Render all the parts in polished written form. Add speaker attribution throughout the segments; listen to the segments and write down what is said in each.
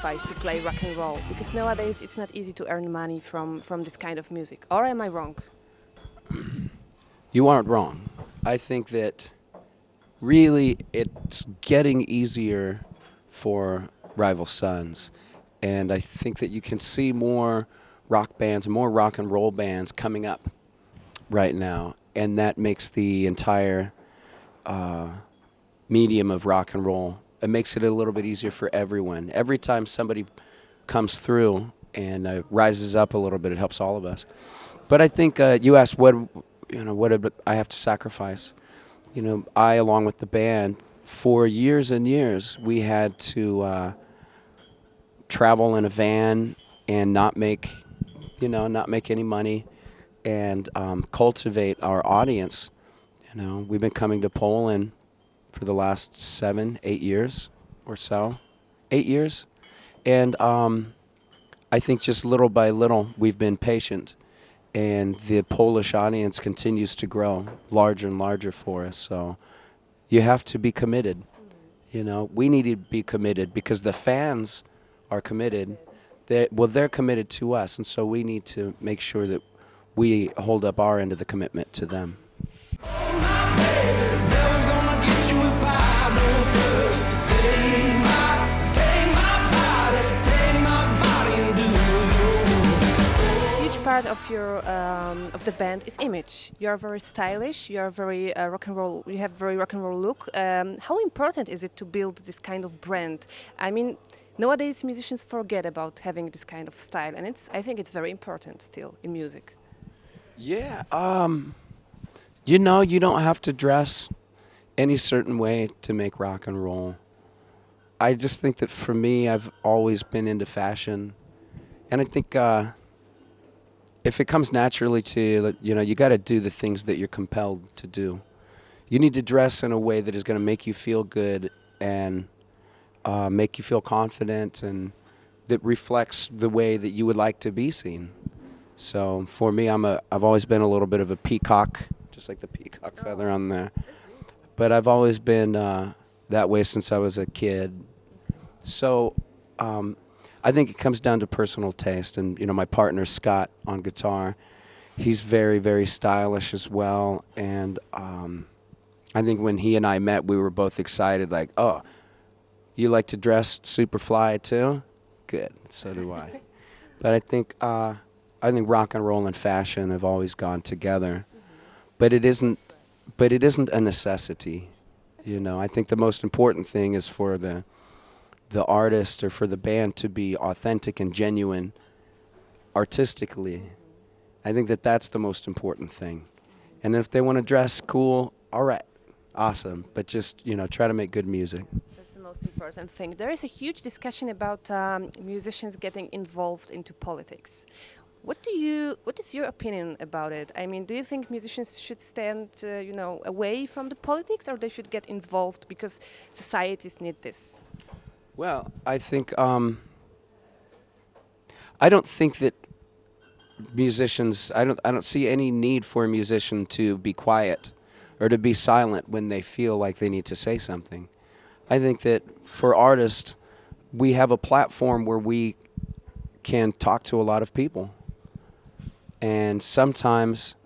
Speaker 1: sacrifice to play rock and roll? Because nowadays it's not easy to earn money from this kind of music. Or am I wrong?
Speaker 2: You aren't wrong. I think that really it's getting easier for Rival Sons. And I think that you can see more rock bands, more rock and roll bands coming up right now. And that makes the entire medium of rock and roll, it makes it a little bit easier for everyone. Every time somebody comes through and rises up a little bit, it helps all of us. But I think you asked what did I have to sacrifice? I, along with the band, for years and years, we had to travel in a van and not make any money, and cultivate our audience. We've been coming to Poland for the last 7, 8 years or so, 8 years, and I think just little by little we've been patient, and the Polish audience continues to grow larger and larger for us. So you have to be committed. We need to be committed because the fans are committed. They're committed to us, and so we need to make sure that we hold up our end of the commitment to them.
Speaker 1: Part of your of the band is image. You are very stylish. You are very rock and roll. You have very rock and roll look. How important is it to build this kind of brand? I mean, nowadays musicians forget about having this kind of style, and I think it's very important still in music.
Speaker 2: Yeah, you don't have to dress any certain way to make rock and roll. I just think that for me, I've always been into fashion, and I think. If it comes naturally to you, you got to do the things that you're compelled to do. You need to dress in a way that is going to make you feel good and make you feel confident, and that reflects the way that you would like to be seen. So for me, I've always been a little bit of a peacock, just like the peacock feather on there. But I've always been that way since I was a kid. So I think it comes down to personal taste, and my partner Scott on guitar, he's very, very stylish as well, and I think when he and I met, we were both excited, like, oh, you like to dress super fly too? Good, so do I. But I think rock and roll and fashion have always gone together, but it isn't a necessity. I think the most important thing is for the artist or for the band to be authentic and genuine artistically. I think that that's the most important thing. And if they want to dress cool, all right, awesome. But just, try to make good music.
Speaker 1: That's the most important thing. There is a huge discussion about musicians getting involved into politics. What is your opinion about it? I mean, do you think musicians should stand, away from the politics, or they should get involved because societies need this?
Speaker 2: Well, I think I don't think that musicians. I don't see any need for a musician to be quiet or to be silent when they feel like they need to say something. I think that for artists, we have a platform where we can talk to a lot of people, and sometimes,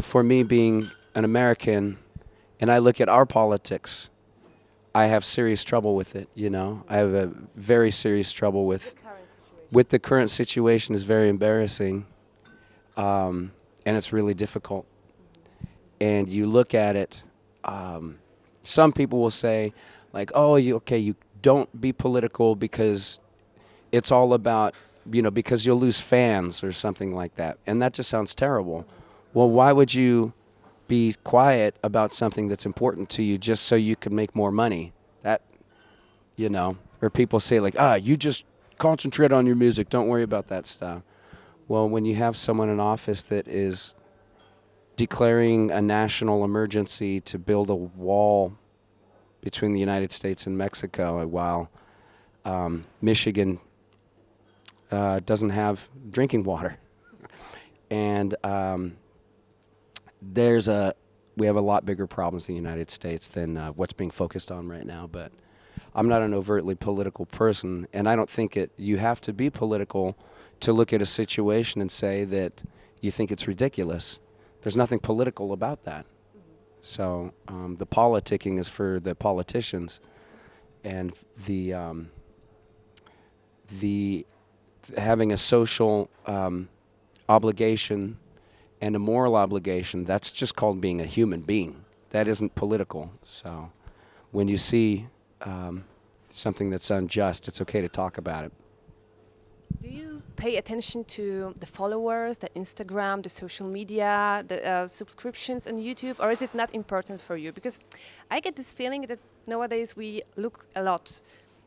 Speaker 2: for me being an American, and I look at our politics, I have serious trouble with it. I have a very serious trouble with the current situation. Is very embarrassing, and it's really difficult. And you look at it, some people will say, like, oh, you don't be political because it's all about, because you'll lose fans or something like that. And that just sounds terrible. Well, why would you be quiet about something that's important to you just so you can make more money? That, or people say like, you just concentrate on your music, don't worry about that stuff. Well, when you have someone in office that is declaring a national emergency to build a wall between the United States and Mexico while Michigan doesn't have drinking water, and we have a lot bigger problems in the United States than what's being focused on right now. But I'm not an overtly political person, and I don't think you have to be political to look at a situation and say that you think it's ridiculous. There's nothing political about that. So the politicking is for the politicians, and the having a social obligation and a moral obligation, that's just called being a human being. That isn't political. So when you see something that's unjust, it's okay to talk about it.
Speaker 1: Do you pay attention to the followers, the Instagram, the social media, the subscriptions on YouTube, or is it not important for you? Because I get this feeling that nowadays we look a lot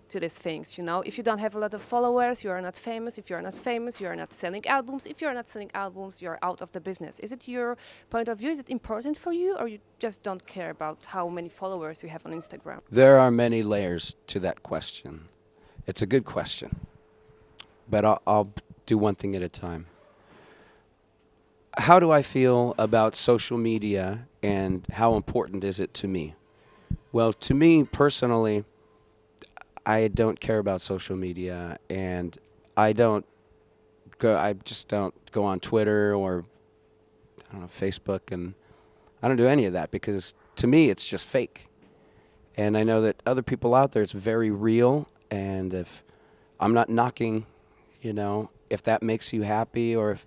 Speaker 1: to these things, you know. If you don't have a lot of followers, you are not famous. If you are not famous, you are not selling albums. If you are not selling albums, you are out of the business. Is it your point of view? Is it important for you, or you just don't care about how many followers you have on Instagram?
Speaker 2: There are many layers to that question. It's a good question, but I'll do one thing at a time. How do I feel about social media and how important is it to me? Well, to me personally, I don't care about social media, and I just don't go on Twitter or I don't know, Facebook, and I don't do any of that because to me it's just fake. And I know that other people out there, it's very real, and if I'm not knocking, you know, if that makes you happy or if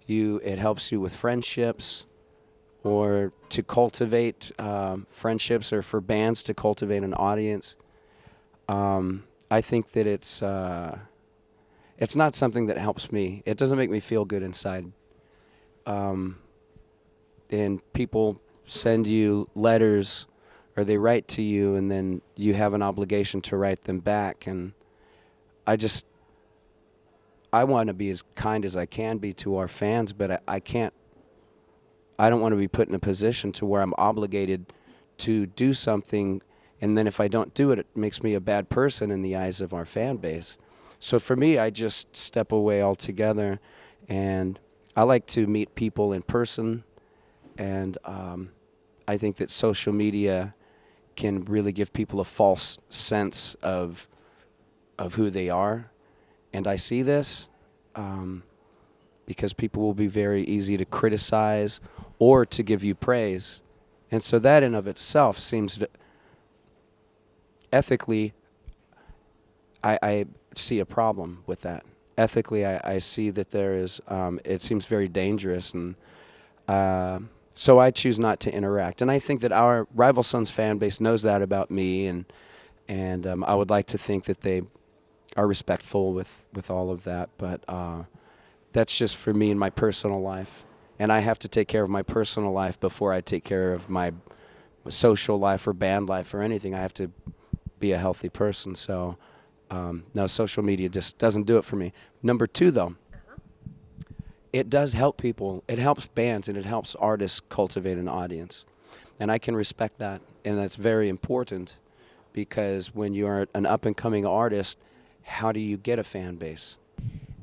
Speaker 2: it helps you with friendships or to cultivate friendships or for bands to cultivate an audience, I think that it's not something that helps me. It doesn't make me feel good inside. And people send you letters or they write to you, and then you have an obligation to write them back. And I want to be as kind as I can be to our fans, but I can't. I don't want to be put in a position to where I'm obligated to do something, and then if I don't do it, it makes me a bad person in the eyes of our fan base. So for me, I just step away altogether, and I like to meet people in person, and I think that social media can really give people a false sense of who they are. And I see this because people will be very easy to criticize or to give you praise. And so that in of itself seems to, ethically, I see a problem with that. Ethically, I see that there is, it seems very dangerous, and so I choose not to interact. And I think that our Rival Sons fan base knows that about me, and I would like to think that they are respectful with all of that, but that's just for me in my personal life. And I have to take care of my personal life before I take care of my social life or band life or anything. I have to be a healthy person, so no, social media just doesn't do it for me. Number two, though, it does help people. It helps bands and it helps artists cultivate an audience. And I can respect that, and that's very important, because when you're an up-and-coming artist, how do you get a fan base?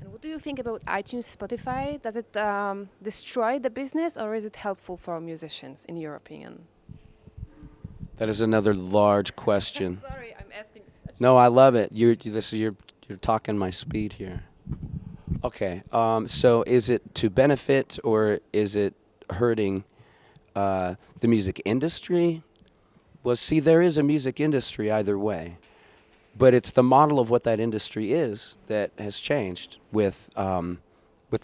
Speaker 1: And what do you think about iTunes, Spotify? Does it destroy the business, or is it helpful for musicians, in your opinion?
Speaker 2: That is another large question.
Speaker 1: Sorry, I'm asking.
Speaker 2: No, I love it. You're talking my speed here. Okay, so is it to benefit or is it hurting the music industry? Well, see, there is a music industry either way, but it's the model of what that industry is that has changed with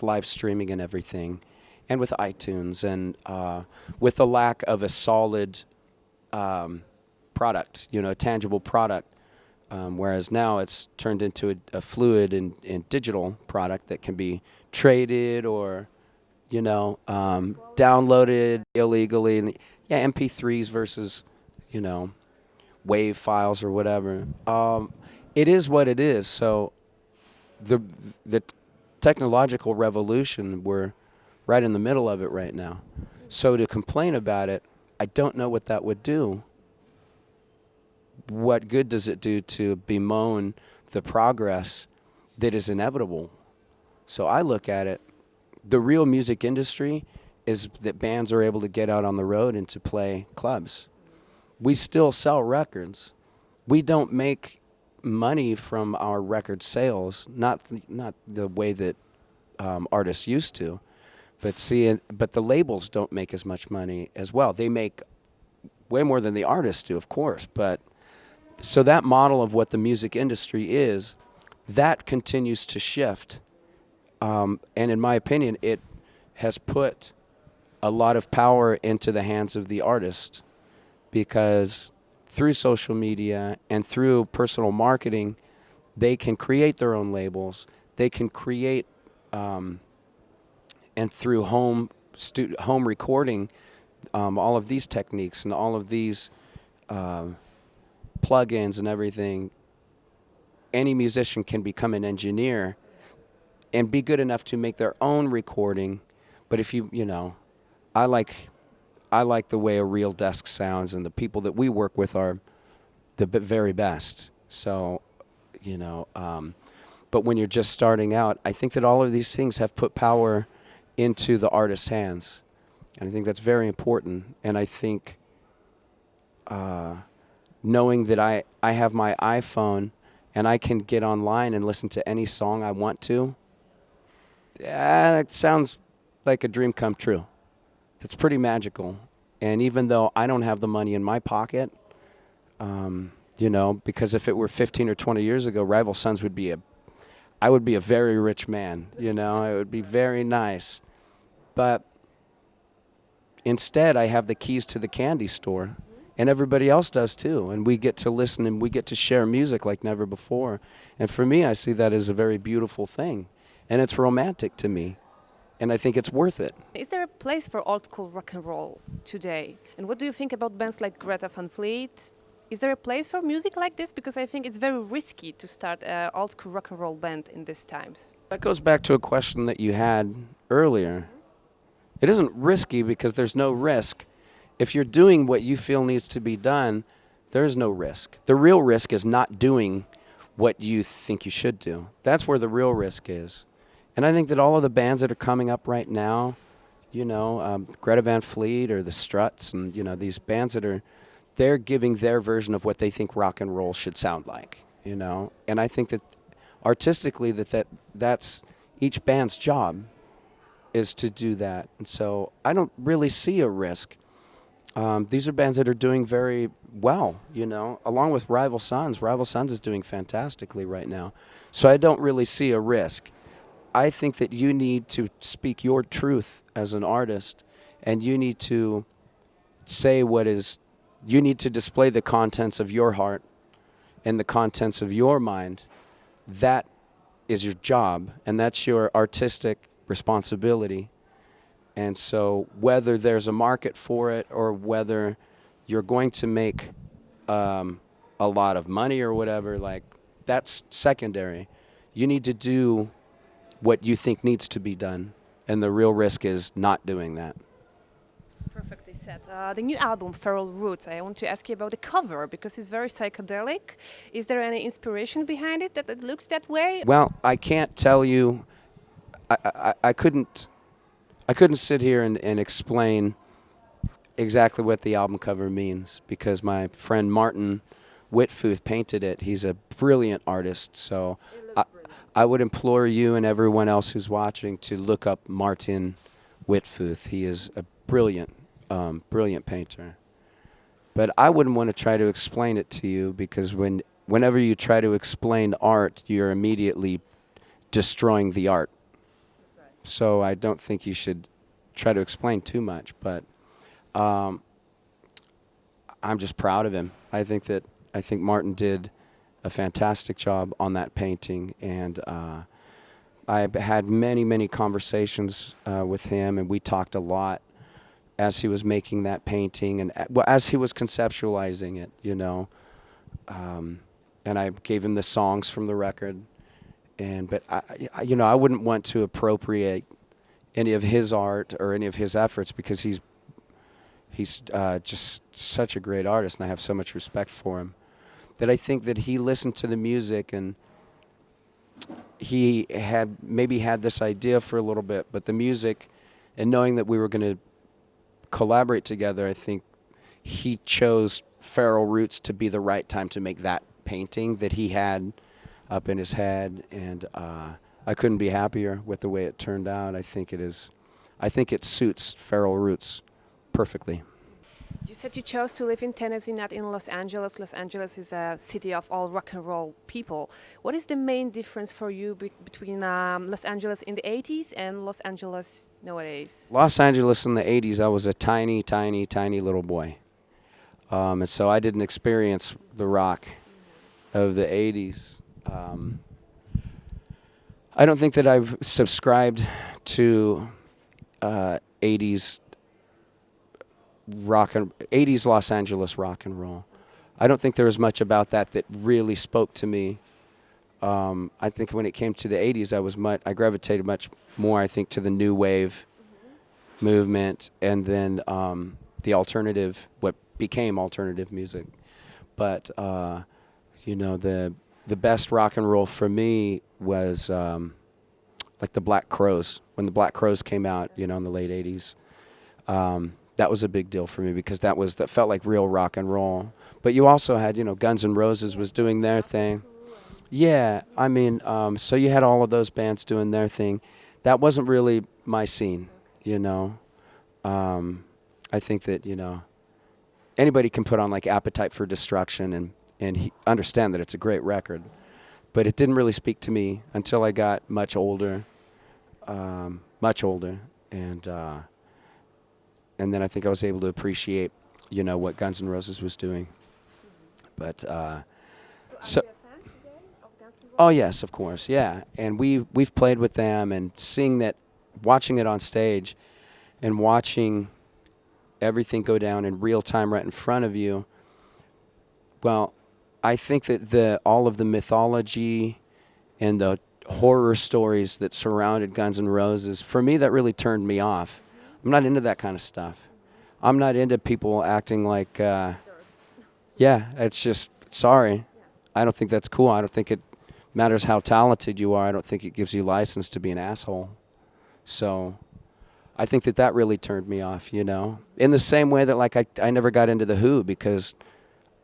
Speaker 2: live streaming and everything, and with iTunes, and with the lack of a solid product, you know, a tangible product. Whereas now it's turned into a fluid and digital product that can be traded or, you know, downloaded illegally. And, yeah, MP3s versus, you know, WAV files or whatever. It is what it is. So the technological revolution, we're right in the middle of it right now. So to complain about it, I don't know what that would do. What good does it do to bemoan the progress that is inevitable? So I look at it, the real music industry is that bands are able to get out on the road and to play clubs. We still sell records. We don't make money from our record sales, not the way that artists used to, but the labels don't make as much money as well. They make way more than the artists do, of course. But so that model of what the music industry is, that continues to shift. And in my opinion, it has put a lot of power into the hands of the artist, because through social media and through personal marketing, they can create their own labels. They can create, and through home recording, all of these techniques and all of these plugins and everything, any musician can become an engineer and be good enough to make their own recording. But if I like the way a real desk sounds, and the people that we work with are the very best. So, but when you're just starting out, I think that all of these things have put power into the artist's hands. And I think that's very important. And I think knowing that I have my iPhone and I can get online and listen to any song I want to, it sounds like a dream come true. It's pretty magical. And even though I don't have the money in my pocket, because if it were 15 or 20 years ago, Rival Sons I would be a very rich man, It would be very nice. But instead, I have the keys to the candy store, and everybody else does too. And we get to listen and we get to share music like never before. And for me, I see that as a very beautiful thing. And it's romantic to me. And I think it's worth it.
Speaker 1: Is there a place for old school rock and roll today? And what do you think about bands like Greta Van Fleet? Is there a place for music like this? Because I think it's very risky to start an old school rock and roll band in these times.
Speaker 2: That goes back to a question that you had earlier. It isn't risky because there's no risk. If you're doing what you feel needs to be done, there's no risk. The real risk is not doing what you think you should do. That's where the real risk is. And I think that all of the bands that are coming up right now, Greta Van Fleet or the Struts, and these bands they're giving their version of what they think rock and roll should sound like, And I think that artistically that's each band's job is to do that. And so I don't really see a risk. These are bands that are doing very well, along with Rival Sons. Rival Sons is doing fantastically right now. So I don't really see a risk. I think that you need to speak your truth as an artist, and you need to you need to display the contents of your heart and the contents of your mind. That is your job, and that's your artistic responsibility. And so whether there's a market for it or whether you're going to make a lot of money or whatever, that's secondary. You need to do what you think needs to be done, and the real risk is not doing that.
Speaker 1: Perfectly said. The new album, Feral Roots, I want to ask you about the cover, because it's very psychedelic. Is there any inspiration behind it that it looks that way?
Speaker 2: Well, I can't tell you. I couldn't sit here and explain exactly what the album cover means, because my friend Martin Whitfuth painted it. He's a brilliant artist, so I would implore you and everyone else who's watching to look up Martin Whitfuth. He is a brilliant painter. But I wouldn't want to try to explain it to you, because whenever you try to explain art, you're immediately destroying the art.
Speaker 1: That's right.
Speaker 2: So I don't think you should try to explain too much. But I'm just proud of him. I think Martin did a fantastic job on that painting, and I've had many conversations with him, and we talked a lot as he was making that painting, and as he was conceptualizing it, and I gave him the songs from the record, but I wouldn't want to appropriate any of his art or any of his efforts, because he's just such a great artist, and I have so much respect for him, that I think that he listened to the music, and he had this idea for a little bit, but the music, and knowing that we were going to collaborate together, I think he chose Feral Roots to be the right time to make that painting that he had up in his head, and I couldn't be happier with the way it turned out. I think it suits Feral Roots perfectly.
Speaker 1: You said you chose to live in Tennessee, not in Los Angeles. Los Angeles is a city of all rock and roll people. What is the main difference for you between Los Angeles in the 80s and Los Angeles nowadays?
Speaker 2: Los Angeles in the 80s, I was a tiny, tiny, tiny little boy. And so I didn't experience the rock of the 80s. I don't think that I've subscribed to 80s 80s Los Angeles rock and roll. I don't think there was much about that that really spoke to me. I think when it came to the 80s, I gravitated much more, I think, to the new wave movement, and then the alternative, what became alternative music. But the best rock and roll for me was like the Black Crowes. When the Black Crowes came out, in the late 80s, that was a big deal for me because that felt like real rock and roll. But you also had, Guns N' Roses was doing their thing. Yeah, I mean, so you had all of those bands doing their thing. That wasn't really my scene, I think that, anybody can put on like Appetite for Destruction and understand that it's a great record. But it didn't really speak to me until I got much older, and then I think I was able to appreciate, what Guns N' Roses was doing. But
Speaker 1: So are
Speaker 2: so,
Speaker 1: you a fan today of Guns N'
Speaker 2: oh
Speaker 1: Roses?
Speaker 2: yes, of course, yeah. And we've played with them, and watching it on stage, and watching everything go down in real time right in front of you. Well, I think that all of the mythology and the horror stories that surrounded Guns N' Roses, for me, that really turned me off. I'm not into that kind of stuff. I'm not into people acting like, yeah, it's just, sorry. I don't think that's cool. I don't think it matters how talented you are. I don't think it gives you license to be an asshole. So I think that really turned me off, In the same way that, like, I never got into The Who because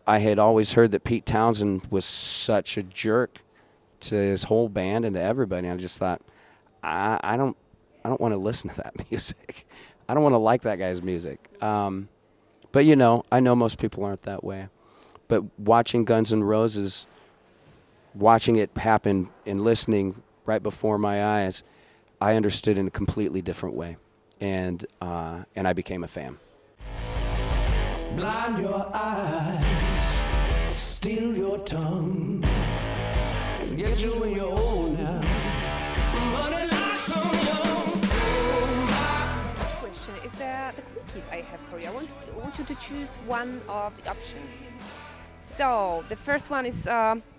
Speaker 2: I had always heard that Pete Townsend was such a jerk to his whole band and to everybody. I just thought, I don't want to listen to that music. I don't want to like that guy's music. But I know most people aren't that way. But watching Guns N' Roses, watching it happen and listening right before my eyes, I understood in a completely different way, and I became a fan.
Speaker 3: Blind your eyes, steal your tongue, get you when you're old now. Money like some young.
Speaker 1: Question is the quickies I have for you. I want you to choose one of the options. So the first one is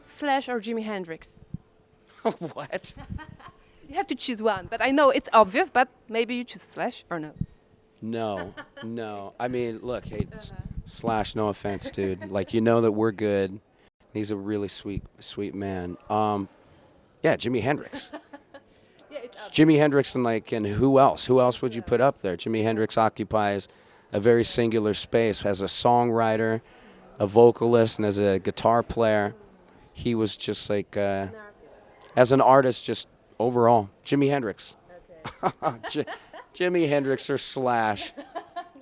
Speaker 1: Slash or Jimi Hendrix.
Speaker 2: What?
Speaker 1: You have to choose one, but I know it's obvious. But maybe you choose Slash or no.
Speaker 2: No. I mean, look, hey, Slash, no offense, dude. Like, that we're good. He's a really sweet man. Yeah, Jimi Hendrix.
Speaker 1: Yeah, it's
Speaker 2: Jimi Hendrix and who else? Who else would you put up there? Jimi Hendrix occupies a very singular space as a songwriter, a vocalist, and as a guitar player. He was just like, as an artist, just overall, Jimi Hendrix. Jimi Hendrix or Slash.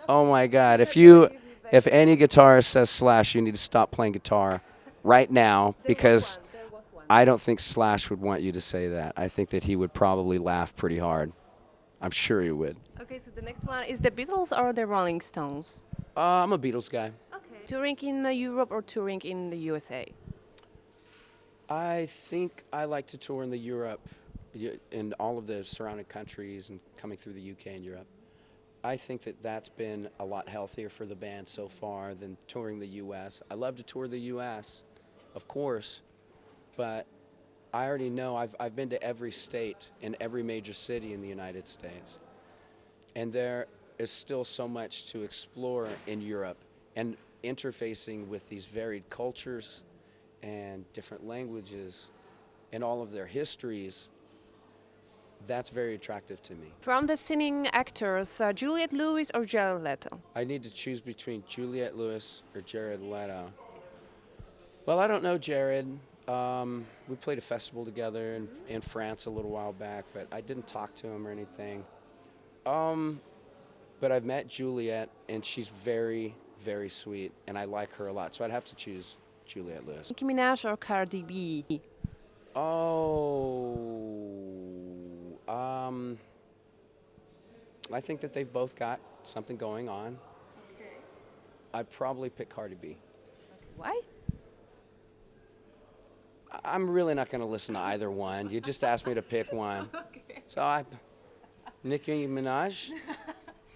Speaker 2: Oh my God! If any guitarist says Slash, you need to stop playing guitar right now because
Speaker 1: There was one.
Speaker 2: I don't think Slash would want you to say that. I think that he would probably laugh pretty hard. I'm sure he would.
Speaker 1: Okay, so the next one is the Beatles or the Rolling Stones.
Speaker 2: I'm a Beatles guy.
Speaker 1: Okay. Touring in Europe or touring in the USA?
Speaker 2: I think I like to tour in Europe, in all of the surrounding countries and coming through the UK and Europe. I think that's been a lot healthier for the band so far than touring the US. I love to tour the US, of course, but I already know I've been to every state and every major city in the United States. And there is still so much to explore in Europe, and interfacing with these varied cultures and different languages and all of their histories, that's very attractive to me.
Speaker 1: From the singing actors, Juliette Lewis or Jared Leto?
Speaker 2: I need to choose between Juliette Lewis or Jared Leto. Well, I don't know Jared. We played a festival together in France a little while back, but I didn't talk to him or anything. But I've met Juliet, and she's very, very sweet, and I like her a lot. So I'd have to choose Juliet Lewis.
Speaker 1: Nicki Minaj or Cardi B?
Speaker 2: Oh, I think that they've both got something going on. I'd probably pick Cardi B.
Speaker 1: Why?
Speaker 2: I'm really not going to listen to either one. You just asked me to pick one. So Nicki Minaj?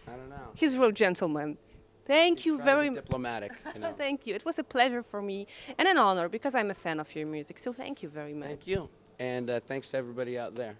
Speaker 2: I don't know.
Speaker 1: He's a real gentleman. Thank you
Speaker 2: Trying to
Speaker 1: very
Speaker 2: be
Speaker 1: much.
Speaker 2: diplomatic, you know.
Speaker 1: Thank you. It was a pleasure for me and an honor because I'm a fan of your music. So thank you very much.
Speaker 2: Thank you. And thanks to everybody out there.